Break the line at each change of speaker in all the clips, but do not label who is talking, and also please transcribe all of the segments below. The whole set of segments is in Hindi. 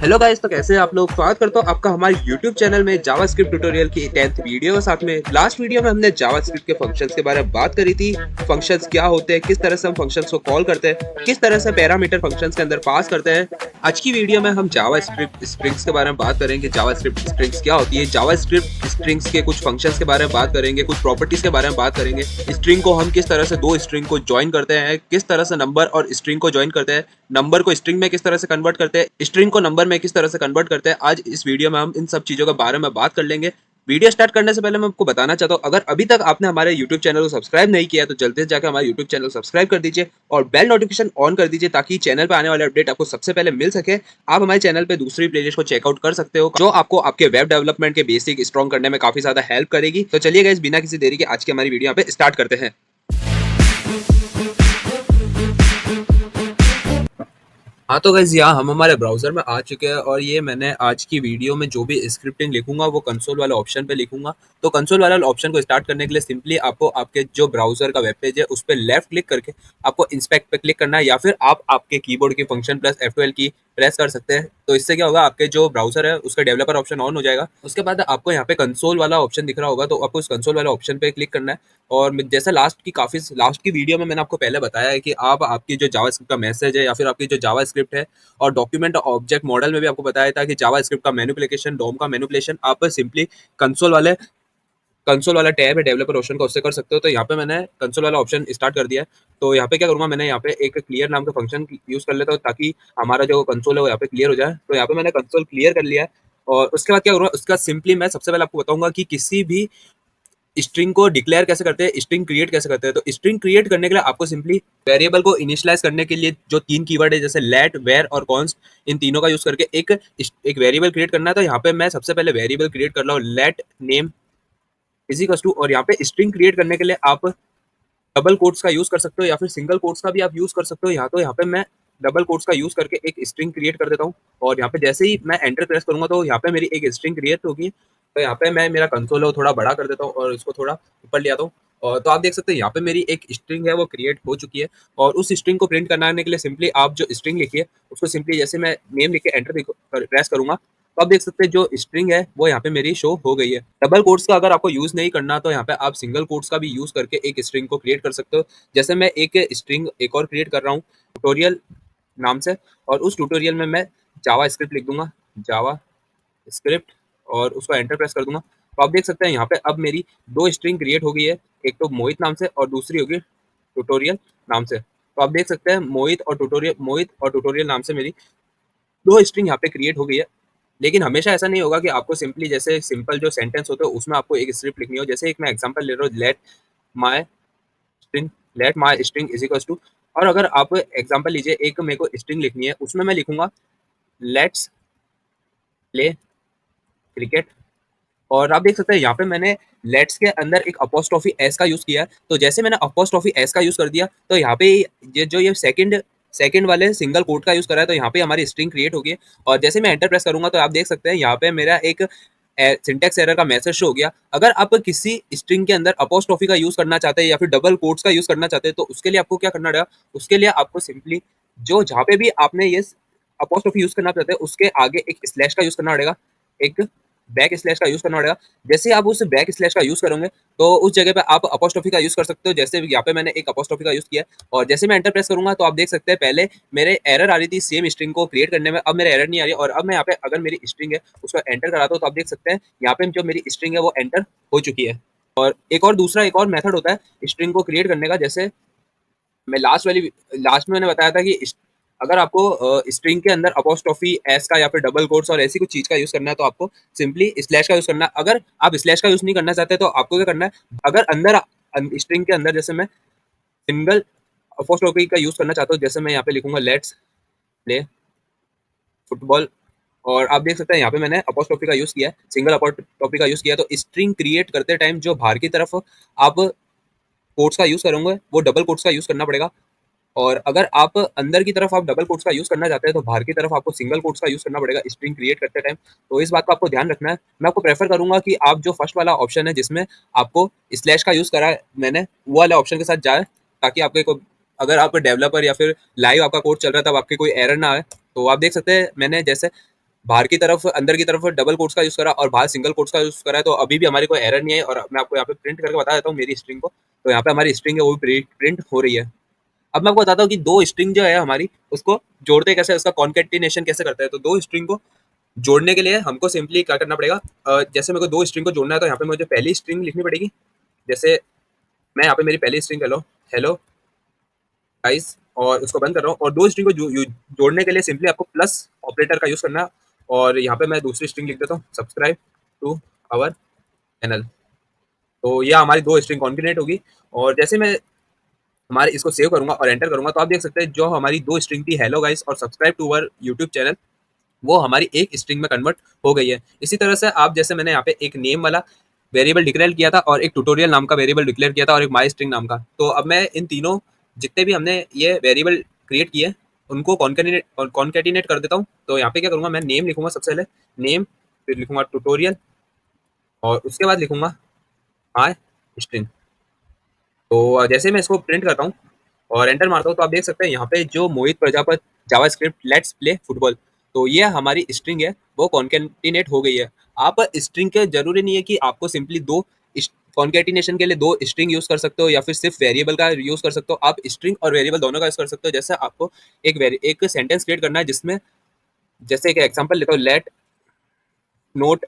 हेलो गाइस, तो कैसे हैं आप लोग। स्वागत करता हूँ आपका हमारे YouTube चैनल में जावास्क्रिप्ट ट्यूटोरियल की 10th वीडियो के साथ में। लास्ट वीडियो में हमने जावास्क्रिप्ट के फंक्शंस के बारे में बात करी थी। फंक्शंस क्या होते हैं, किस तरह से हम फंक्शंस को कॉल करते हैं, किस तरह से पैरामीटर फंक्शंस के अंदर पास करते हैं। आज की वीडियो में हम जावास्क्रिप्ट स्ट्रिंग्स के बारे में बात करेंगे। जावास्क्रिप्ट स्ट्रिंग्स क्या होती है, जावास्क्रिप्ट स्ट्रिंग्स के कुछ फंक्शंस के बारे में बात करेंगे, कुछ प्रॉपर्टीज के बारे में बात करेंगे। स्ट्रिंग को हम किस तरह से दो स्ट्रिंग को ज्वाइन करते हैं, किस तरह से नंबर और स्ट्रिंग को ज्वाइन करते हैं, नंबर को स्ट्रिंग में किस तरह से कन्वर्ट करते हैं, स्ट्रिंग को नंबर में किस तरह से कन्वर्ट करते हैं। आज इस वीडियो में हम इन सब चीजों के बारे में बात कर लेंगे। वीडियो स्टार्ट करने से पहले मैं आपको बताना चाहता हूँ, अगर अभी तक आपने हमारे YouTube चैनल को सब्सक्राइब नहीं किया है तो जल्दी से जाकर हमारे YouTube चैनल को सब्सक्राइब कर दीजिए और बेल नोटिफिकेशन ऑन कर दीजिए ताकि चैनल पे आने वाले अपडेट आपको सबसे पहले मिल सके। आप हमारे चैनल पे दूसरी प्लेलिस्ट को चेकआउट कर सकते हो जो आपको आपके वेब डेवलपमेंट के बेसिक स्ट्रॉन्ग करने में काफी ज्यादा हेल्प करेगी। तो चलिए गाइस, बिना किसी देरी के आज की हमारी वीडियो यहाँ पे स्टार्ट करते हैं। हाँ तो गाइस, यहाँ हम हमारे ब्राउजर में आ चुके हैं और ये मैंने आज की वीडियो में जो भी स्क्रिप्टिंग लिखूंगा वो कंसोल वाले ऑप्शन पे लिखूंगा। तो कंसोल वाला ऑप्शन को स्टार्ट करने के लिए सिंपली आपको आपके जो ब्राउजर का वेब पेज है उस पर लेफ्ट क्लिक करके आपको इंस्पेक्ट पे क्लिक करना है, या फिर आप आपके कीबोर्ड की फंक्शन प्लस F12 की प्रेस कर सकते हैं। तो इससे क्या होगा, आपके जो ब्राउजर है उसका डेवलपर ऑप्शन ऑन हो जाएगा। उसके बाद आपको यहाँ पे कंसोल वाला ऑप्शन दिख रहा होगा, तो आपको उस कंसोल वाला ऑप्शन पे क्लिक करना है। और जैसा लास्ट की वीडियो में मैंने आपको पहले बताया है कि आप आपकी जो जावास्क्रिप्ट का मैसेज है या फिर आपकी जो जावास्क्रिप्ट है, और डॉक्यूमेंट ऑब्जेक्ट मॉडल में भी आपको बताया था कि जावास्क्रिप्ट का मैनिपुलेशन, डोम का मैनिपुलेशन आप सिंपली कंसोल वाला टैब है डेवलपर ऑप्शन का, उससे कर सकते हो। तो यहाँ पे मैंने कंसोल वाला ऑप्शन स्टार्ट कर दिया है। तो यहाँ पे क्या करूँगा, मैंने यहाँ पे एक क्लियर नाम का फंक्शन यूज कर लेता हूँ ताकि हमारा जो कंसोल है वो यहाँ पे क्लियर हो जाए। तो यहाँ पे मैंने कंसोल क्लियर कर लिया है। और उसके बाद क्या करूँगा, उसका सिंपली मैं सबसे पहले आपको बताऊंगा कि किसी भी स्ट्रिंग को डिक्लेयर कैसे करते हैं, स्ट्रिंग क्रिएट कैसे करते हैं। तो स्ट्रिंग क्रिएट करने के लिए आपको सिंपली वेरिएबल को इनिशियलाइज करने के लिए जो तीन कीवर्ड है जैसे लेट, वेर और कॉन्स्ट, इन तीनों का यूज करके एक वेरिएबल क्रिएट करना है। तो यहाँ पे मैं सबसे पहले वेरिएबल क्रिएट कर रहा हूँ let name is equal to, और यहाँ पे स्ट्रिंग क्रिएट करने के लिए आप डबल कोट्स का यूज कर सकते हो या फिर सिंगल कोट्स का भी आप यूज कर सकते हो। यहाँ पे मैं डबल कोट्स का यूज करके एक स्ट्रिंग क्रिएट कर देता हूँ। और यहाँ पे जैसे ही मैं एंटर प्रेस करूंगा तो यहाँ पे मेरी एक स्ट्रिंग क्रिएट होगी। तो यहाँ पे मैं मेरा कंसोल है वो थोड़ा बड़ा कर देता हूँ और इसको थोड़ा ऊपर ले आता हूँ। और तो आप देख सकते हैं यहाँ पे मेरी एक स्ट्रिंग है वो क्रिएट हो चुकी है। और उस स्ट्रिंग को प्रिंट करने के लिए सिंपली आप जो स्ट्रिंग लिखिए उसको सिंपली जैसे मैं नेम लिख के एंटर प्रेस करूंगा तो आप देख सकते हैं जो स्ट्रिंग है वो यहाँ पे मेरी शो हो गई है। डबल कोट्स का अगर आपको यूज नहीं करना तो यहाँ पे आप सिंगल कोट्स का भी यूज करके एक स्ट्रिंग को क्रिएट कर सकते हो। जैसे मैं एक स्ट्रिंग एक और क्रिएट कर रहा हूँ ट्यूटोरियल नाम से, और उस ट्यूटोरियल में मैं जावा स्क्रिप्ट लिख दूंगा, जावा स्क्रिप्ट, और उसको एंटर प्रेस कर दूंगा। तो आप देख सकते हैं यहाँ पे अब मेरी दो स्ट्रिंग क्रिएट हो गई है, एक तो मोहित नाम से और दूसरी होगी ट्यूटोरियल नाम से। तो आप देख सकते हैं मोहित और ट्यूटोरियल नाम से मेरी दो स्ट्रिंग यहाँ पे क्रिएट हो गई है। लेकिन हमेशा ऐसा नहीं होगा कि आपको सिंपली जैसे सिंपल जो सेंटेंस होते हैं उसमें आपको एक स्क्रिप्ट लिखनी हो। जैसे एक मैं एग्जांपल ले रहा हूँ, my string let my string is equals to, और अगर आप एग्जांपल लीजिए एक मेरे को स्ट्रिंग लिखनी है उसमें मैं लिखूंगा लेट्स प्ले क्रिकेट। और आप देख सकते हैं यहाँ पे मैंने लेट्स के अंदर एक अपोस्ट्रोफी एस का यूज किया है। तो जैसे मैंने अपोस्ट्रोफी एस का यूज कर दिया तो यहाँ पे ये सेकंड वाले सिंगल कोट का यूज करा है, तो यहाँ पे हमारी स्ट्रिंग क्रिएट होगी। और जैसे मैं एंटर प्रेस करूंगा तो आप देख सकते हैं यहाँ पे मेरा एक सिंटेक्स एरर का मैसेज शो हो गया। अगर आप किसी स्ट्रिंग के अंदर अपोस्ट्रोफी का यूज करना चाहते हैं या फिर डबल कोट्स का यूज करना चाहते हैं तो उसके लिए आपको क्या करना पड़ेगा, उसके लिए आपको सिंपली जो जहाँ पे भी आपने ये अपोस्ट्रोफी यूज करना चाहते हैं उसके आगे एक स्लैश का यूज करना पड़ेगा, एक बैक स्लैश का यूज करना पड़ेगा। जैसे आप उस बैक स्लैश का यूज करोगे तो उस जगह पे आप अपोस्ट्रोफी का यूज कर सकते हो। जैसे यहाँ पे मैंने एक अपोस्ट्रोफी का यूज किया है और जैसे मैं एंटर प्रेस करूंगा तो आप देख सकते हैं पहले मेरे एरर आ रही थी सेम स्ट्रिंग को क्रिएट करने में, अब मेरे एरर नहीं आ रही। और अब मैं यहाँ पे अगर मेरी स्ट्रिंग है उसको एंटर कराता हूँ तो आप देख सकते हैं यहाँ पे जो मेरी स्ट्रिंग है वो एंटर हो चुकी है। और एक और मेथड होता है स्ट्रिंग को क्रिएट करने का। जैसे मैं लास्ट में मैंने बताया था कि अगर आपको स्ट्रिंग के अंदर अपोस्ट्रोफी एस का या फिर डबल कोट्स और ऐसी कुछ चीज का यूज करना है तो आपको सिंपली स्लैश का यूज करना है। अगर आप स्लैश का यूज नहीं करना चाहते तो आपको क्या करना है, अगर अंदर स्ट्रिंग के अंदर जैसे मैं सिंगल अपोस्ट्रोफी का यूज करना चाहता हूँ, जैसे मैं यहाँ पे लिखूंगा लेट्स प्ले फुटबॉल, और आप देख सकते हैं यहाँ पे मैंने अपोस्ट्रोफी का यूज किया है, सिंगल अपोस्ट्रोफी का यूज किया है। तो स्ट्रिंग क्रिएट करते टाइम जो बाहर की तरफ आप कोट्स का यूज करोगे वो डबल कोट्स का यूज करना पड़ेगा। और अगर आप अंदर की तरफ आप डबल कोट्स का यूज करना चाहते हैं तो बाहर की तरफ आपको सिंगल कोट्स का यूज करना पड़ेगा स्ट्रिंग क्रिएट करते टाइम। तो इस बात को आपको ध्यान रखना है। मैं आपको प्रेफर करूंगा कि आप जो फर्स्ट वाला ऑप्शन है जिसमें आपको स्लैश का यूज करा है मैंने, वो वाले ऑप्शन के साथ जाए ताकि आपके को अगर आप डेवलपर या फिर लाइव आपका कोड चल रहा है तब आपके कोई एरर ना आए। तो आप देख सकते हैं मैंने जैसे बाहर की तरफ अंदर की तरफ डबल कोट्स का यूज़ करा और बाहर सिंगल कोट्स का यूज़ करा है, तो अभी भी हमारी कोई एरर नहीं है। और मैं आपको यहाँ पे प्रिंट करके बता देता हूँ मेरी स्ट्रिंग को। तो यहाँ पे हमारी स्ट्रिंग है वो भी प्रिंट हो रही है। अब मैं आपको बताता हूँ कि 2 स्ट्रिंग जो है हमारी, उसको जोड़ते कैसे हैं, उसका कॉन्केटिनेशन कैसे करते हैं। तो 2 स्ट्रिंग को जोड़ने के लिए हमको सिंपली क्या करना पड़ेगा, जैसे मेरे को 2 स्ट्रिंग को जोड़ना है तो यहाँ पे मुझे पहली स्ट्रिंग लिखनी पड़ेगी। जैसे मैं यहाँ पे मेरी पहली स्ट्रिंग हेलो हेलो गाइस और उसको बंद कर रहा हूँ, और 2 स्ट्रिंग को जोड़ने के लिए सिंपली आपको प्लस ऑपरेटर का यूज़ करना है। और यहाँ पे मैं दूसरी स्ट्रिंग लिख देता हूँ, सब्सक्राइब टू आवर चैनल। तो ये हमारी 2 स्ट्रिंग कॉन्केटिनेट होगी। और जैसे मैं हमारे इसको सेव करूँगा और एंटर करूँगा, तो आप देख सकते हैं जो हमारी 2 स्ट्रिंग थी हेलो गाइस और subscribe to our YouTube channel, वो हमारी एक स्ट्रिंग में कन्वर्ट हो गई है। इसी तरह से आप जैसे मैंने यहाँ पे एक नेम वाला वेरिएबल डिक्लेयर किया था और एक ट्यूटोरियल नाम का वेरिएबल डिक्लेयर किया था और एक माई स्ट्रिंग नाम का। तो अब मैं इन तीनों जितने भी हमने ये वेरिएबल क्रिएट किए उनको कॉन्केटिनेट कर देता हूँ। तो यहाँ पे क्या करूँगा, मैं नेम लिखूंगा सबसे पहले, नेम, फिर लिखूंगा ट्यूटोरियल और उसके बाद लिखूंगा माई स्ट्रिंग। तो जैसे मैं इसको प्रिंट करता हूँ और एंटर मारता हूँ, तो आप देख सकते हैं यहाँ पे जो Mohit Prajapat JavaScript let's play football, तो ये हमारी स्ट्रिंग है वो कॉन्केटिनेट हो गई है। आप स्ट्रिंग के जरूरी नहीं है कि आपको सिंपली दो कॉन्केटिनेशन के लिए 2 स्ट्रिंग यूज कर सकते हो या फिर सिर्फ वेरिएबल का यूज कर सकते हो। आप स्ट्रिंग और वेरिएबल दोनों का यूज कर सकते हो। जैसे आपको एक सेंटेंस क्रिएट करना है जिसमें, जैसे एक एग्जांपल लेता हूँ, लेट नोट,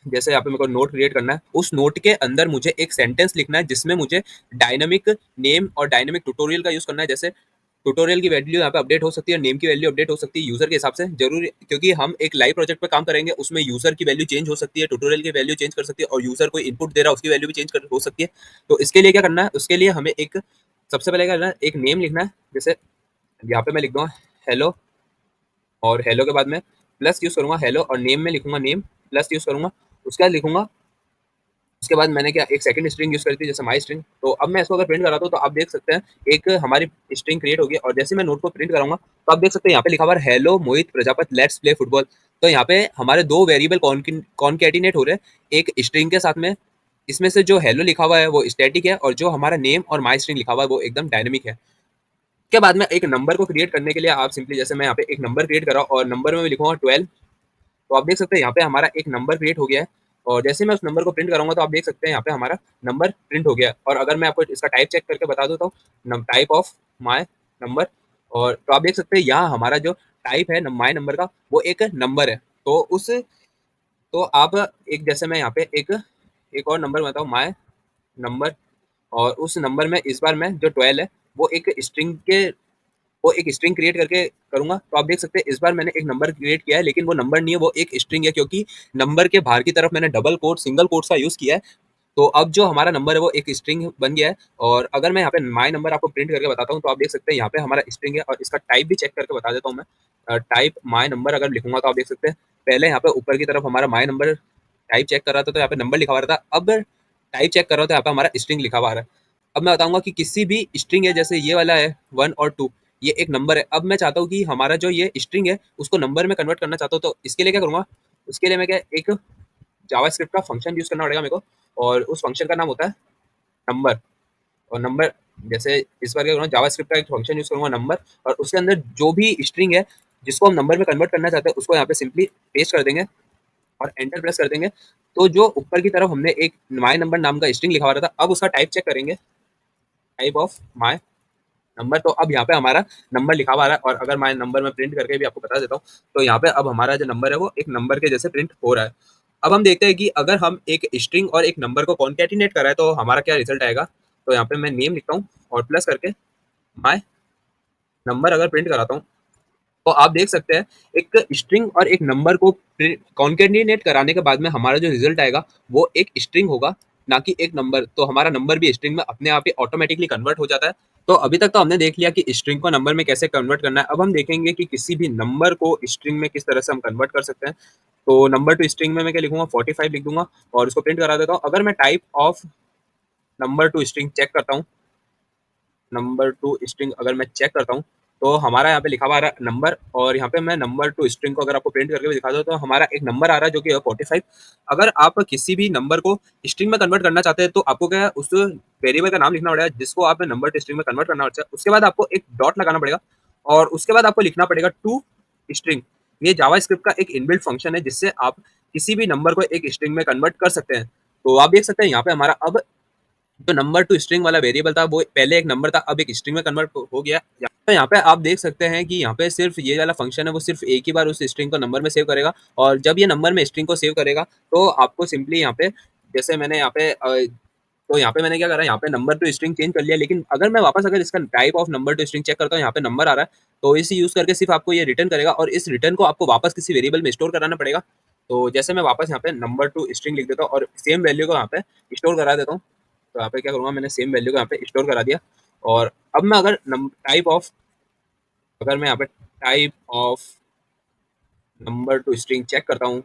जैसे यहाँ पे मेरे को नोट क्रिएट करना है, उस नोट के अंदर मुझे एक सेंटेंस लिखना है जिसमें मुझे डायनामिक नेम और डायनामिक ट्यूटोरियल का यूज करना है। जैसे ट्यूटोरियल की वैल्यू यहाँ पे अपडेट हो सकती है, नेम की वैल्यू अपडेट हो सकती है यूजर के हिसाब से, जरूरी क्योंकि हम एक लाइव प्रोजेक्ट पे काम करेंगे, उसमें यूजर की वैल्यू चेंज हो सकती है, ट्यूटोरियल की वैल्यू चेंज कर सकती है और यूजर कोई इनपुट दे रहा है उसकी वैल्यू भी हो सकती है। तो इसके लिए क्या करना है, उसके लिए हमें एक सबसे पहले क्या करना है, एक नेम लिखना है। जैसे यहाँ पे मैं लिख दूंगा हेलो, और हेलो के बाद में प्लस यूज करूंगा हेलो, और नेम में लिखूंगा नेम प्लस यूज करूंगा। उसके बाद लिखूंगा, उसके बाद मैंने क्या एक सेकंड स्ट्रिंग यूज करी थी जैसे माई स्ट्रिंग। तो अब मैं इसको अगर प्रिंट कराता हूँ तो आप देख सकते हैं एक हमारी स्ट्रिंग क्रिएट होगी। और जैसे मैं नोट को प्रिंट कराऊंगा तो आप देख सकते हैं यहाँ पे लिखा हुआ है hello Mohit Prajapat let's play football. तो यहाँ पे हमारे 2 वेरिएबल कॉन्केटिनेट हो रहे हैं एक स्ट्रिंग के साथ में। इसमें से जो हेलो लिखा हुआ है वो स्टैटिक है और जो हमारा नेम और माई स्ट्रिंग लिखा हुआ है वो एकदम डायनेमिक है। उसके बाद में एक नंबर को क्रिएट करने के लिए आप सिंपली, जैसे मैं यहाँ पे एक नंबर क्रिएट करा और नंबर में मैं लिखूंगा 12। तो आप देख सकते हैं यहाँ पे हमारा एक नंबर क्रिएट हो गया है। और जैसे मैं उस नंबर को प्रिंट करूंगा तो आप देख सकते हैं यहाँ पे हमारा नंबर प्रिंट हो गया है। और अगर मैं आपको इसका टाइप चेक करके बता देता हूँ, टाइप ऑफ माय नंबर, और तो आप देख सकते हैं यहाँ हमारा जो टाइप है माय नंबर का वो एक नंबर है। तो उस तो आप एक, जैसे मैं यहाँ पे एक और नंबर बताऊँ माय नंबर, और उस नंबर में इस बार मैं जो 12 है वो एक स्ट्रिंग क्रिएट करके करूंगा। तो आप देख सकते हैं इस बार मैंने एक नंबर क्रिएट किया है, लेकिन वो नंबर नहीं है, वो एक स्ट्रिंग है, क्योंकि नंबर के बाहर की तरफ मैंने डबल कोट सिंगल कोट्स का यूज किया है। तो अब जो हमारा नंबर है वो एक स्ट्रिंग बन गया है। और अगर मैं यहाँ पे माई नंबर आपको प्रिंट करके बताता हूँ तो आप देख सकते हैं यहाँ पे हमारा स्ट्रिंग है। और इसका टाइप भी चेक करके बता देता हूँ मैं, टाइप माई नंबर अगर लिखूंगा तो आप देख सकते हैं पहले यहाँ पे ऊपर की तरफ हमारा माई नंबर टाइप चेक कर रहा था तो यहाँ पे नंबर लिखा हुआ रहा था। अब टाइप चेक कर रहा था, यहाँ पे हमारा स्ट्रिंग लिखा हुआ आ रहा है। अब मैं बताऊंगा कि किसी भी स्ट्रिंग है, जैसे ये वाला है 1 और 2, ये एक नंबर है। अब मैं चाहता हूँ कि हमारा जो ये स्ट्रिंग है उसको नंबर में कन्वर्ट करना चाहता हूँ। तो इसके लिए क्या करूंगा, उसके लिए मैं क्या एक जावास्क्रिप्ट का फंक्शन यूज करना पड़ेगा मेरे को, और उस फंक्शन का नाम होता है नंबर। और नंबर, जैसे इस बार क्या करूँगा, जावास्क्रिप्ट का एक फंक्शन यूज करूंगा नंबर, और उसके अंदर जो भी स्ट्रिंग है जिसको हम नंबर में कन्वर्ट करना चाहते हैं उसको यहाँ पे सिंपली पेस्ट कर देंगे और एंटर प्रेस कर देंगे। तो जो ऊपर की तरफ हमने एक माई नंबर नाम का स्ट्रिंग लिखा हुआ था, अब उसका टाइप चेक करेंगे, टाइप ऑफ माई नंबर। तो अब यहाँ पे हमारा नंबर लिखा हुआ है। और अगर मैं नंबर में प्रिंट करके भी आपको बता देता हूँ तो यहाँ पे अब हमारा जो नंबर है वो एक नंबर के जैसे प्रिंट हो रहा है। अब हम देखते हैं कि अगर हम एक स्ट्रिंग और एक नंबर को कॉन्केटिनेट कराए तो हमारा क्या रिजल्ट आएगा। तो यहाँ पे मैं नेम लिखता हूँ और प्लस करके माई नंबर अगर प्रिंट कराता हूँ तो आप देख सकते हैं एक स्ट्रिंग और एक नंबर को कॉन्केटिनेट कराने के बाद में हमारा जो रिजल्ट आएगा वो एक स्ट्रिंग होगा, ना कि एक नंबर। तो हमारा नंबर भी स्ट्रिंग में अपने आप ही ऑटोमेटिकली कन्वर्ट हो जाता है। तो अभी तक तो हमने देख लिया कि स्ट्रिंग को नंबर में कैसे कन्वर्ट करना है। अब हम देखेंगे कि किसी भी नंबर को स्ट्रिंग में किस तरह से हम कन्वर्ट कर सकते हैं। तो नंबर टू स्ट्रिंग में मैं क्या लिखूंगा, 45 लिख दूंगा और उसको प्रिंट करा देता हूँ। अगर मैं type of number to string check करता हूँ, नंबर टू स्ट्रिंग अगर मैं चेक करता हूँ तो हमारा यहाँ पे लिखा हुआ आ रहा है नंबर, और यहाँ पे मैं नंबर टू स्ट्रिंग को अगर आपको प्रिंट करके भी दिखा दो तो हमारा एक नंबर आ रहा है जो कि 45। अगर आप किसी भी नंबर को स्ट्रिंग में कन्वर्ट करना चाहते हैं तो आपको क्या है, उस वेरिएबल का नाम लिखना पड़ेगा जिसको आप नंबर टू स्ट्रिंग में कन्वर्ट करना पड़ता है। उसके बाद आपको एक डॉट लगाना पड़ेगा और उसके बाद आपको लिखना पड़ेगा टू स्ट्रिंग। ये जावास्क्रिप्ट का एक इनबिल्ट फंक्शन है जिससे आप किसी भी नंबर को एक स्ट्रिंग में कन्वर्ट कर सकते हैं। तो आप देख सकते हैं यहाँ पे हमारा अब जो नंबर टू स्ट्रिंग वाला वेरिएबल था वो पहले एक नंबर था, अब एक स्ट्रिंग में कन्वर्ट हो गया। तो यहाँ पे आप देख सकते हैं कि यहाँ पे सिर्फ ये वाला फंक्शन है वो सिर्फ एक ही बार उस स्ट्रिंग को नंबर में सेव करेगा, और जब ये नंबर में स्ट्रिंग को सेव करेगा तो आपको सिंपली यहाँ पे जैसे मैंने यहाँ पे तो यहाँ पे मैंने क्या करा, यहाँ पे नंबर टू स्ट्रिंग चेंज कर लिया, लेकिन अगर मैं वापस अगर इसका type of number to string check करता हूँ, यहाँ पे नंबर आ रहा है, तो इसे यूज करके सिर्फ आपको ये रिटर्न करेगा और इस रिटर्न को आपको वापस किसी वेरिएबल में स्टोर कराना पड़ेगा। तो जैसे मैं वापस यहाँ पे नंबर टू स्ट्रिंग लिख देता हूँ और सेम वैल्यू को यहाँ पे स्टोर करा देता हूँ। तो यहाँ पे क्या करूँगा, मैंने सेम वैल्यू को यहाँ पे स्टोर करा दिया, और अब मैं अगर टाइप ऑफ अगर मैं यहाँ पे type of number to string check करता हूँ,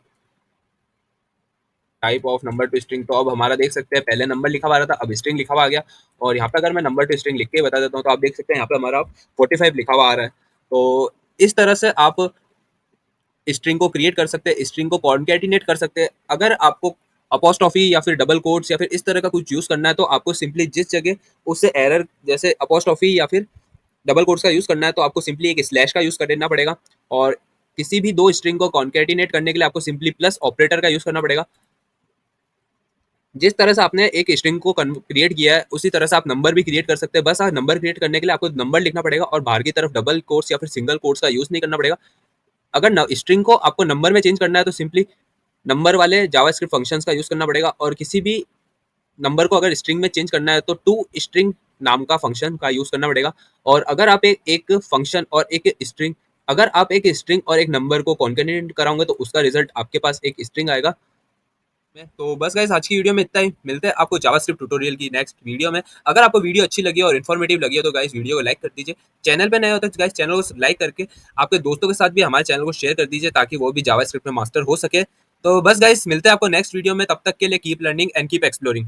type of number to string, तो अब हमारा देख सकते हैं पहले नंबर लिखा हुआ आ रहा था, अब स्ट्रिंग लिखा हुआ आ गया। और यहाँ पे अगर मैं नंबर टू स्ट्रिंग लिख के बता देता हूँ तो आप देख सकते हैं यहाँ पे हमारा 45 लिखा हुआ आ रहा है। तो इस तरह से आप स्ट्रिंग को क्रिएट कर सकते हैं, स्ट्रिंग को कॉन्कैटिनेट कर सकते हैं। अगर आपको अपोस्ट्रोफी या फिर डबल कोट्स या फिर इस तरह का कुछ यूज करना है तो आपको सिंपली जिस जगह उससे एरर जैसे अपोस्ट्रोफी या फिर डबल कोट्स का यूज करना है तो आपको सिंपली एक स्लैश का यूज करना पड़ेगा, और किसी भी दो स्ट्रिंग को कॉन्कैटिनेट करने के लिए आपको सिंपली प्लस ऑपरेटर का यूज करना पड़ेगा। जिस तरह से आपने एक स्ट्रिंग को क्रिएट किया है उसी तरह से आप नंबर भी क्रिएट कर सकते हैं। बस नंबर क्रिएट करने के लिए आपको नंबर लिखना पड़ेगा और बाहर की तरफ डबल कोट्स या फिर सिंगल कोट्स का यूज नहीं करना पड़ेगा। अगर स्ट्रिंग को आपको नंबर में चेंज करना है तो सिंपली नंबर वाले जावास्क्रिप्ट फंक्शंस का यूज करना पड़ेगा, और किसी भी नंबर को अगर स्ट्रिंग में चेंज करना है तो टू स्ट्रिंग नाम का फंक्शन का यूज करना पड़ेगा। और अगर आप एक फंक्शन और एक स्ट्रिंग अगर आप एक स्ट्रिंग और एक नंबर को कॉन्केटेनेट कराओगे तो उसका रिजल्ट आपके पास एक स्ट्रिंग आएगा। तो बस गाइस आज की वीडियो में इतना ही, मिलते हैं आपको जावास्क्रिप्ट ट्यूटोरियल की नेक्स्ट वीडियो में। अगर आपको वीडियो अच्छी लगी और इन्फॉर्मेटिव लगी है तो गाइस वीडियो को लाइक कर दीजिए। चैनल पे नए हो तो गाइस चैनल को लाइक करके आपके दोस्तों के साथ भी हमारे चैनल को शेयर कर दीजिए ताकि वो भी जावास्क्रिप्ट में मास्टर हो सके। तो बस गाइस मिलते हैं आपको नेक्स्ट वीडियो में, तब तक के लिए keep learning and keep exploring.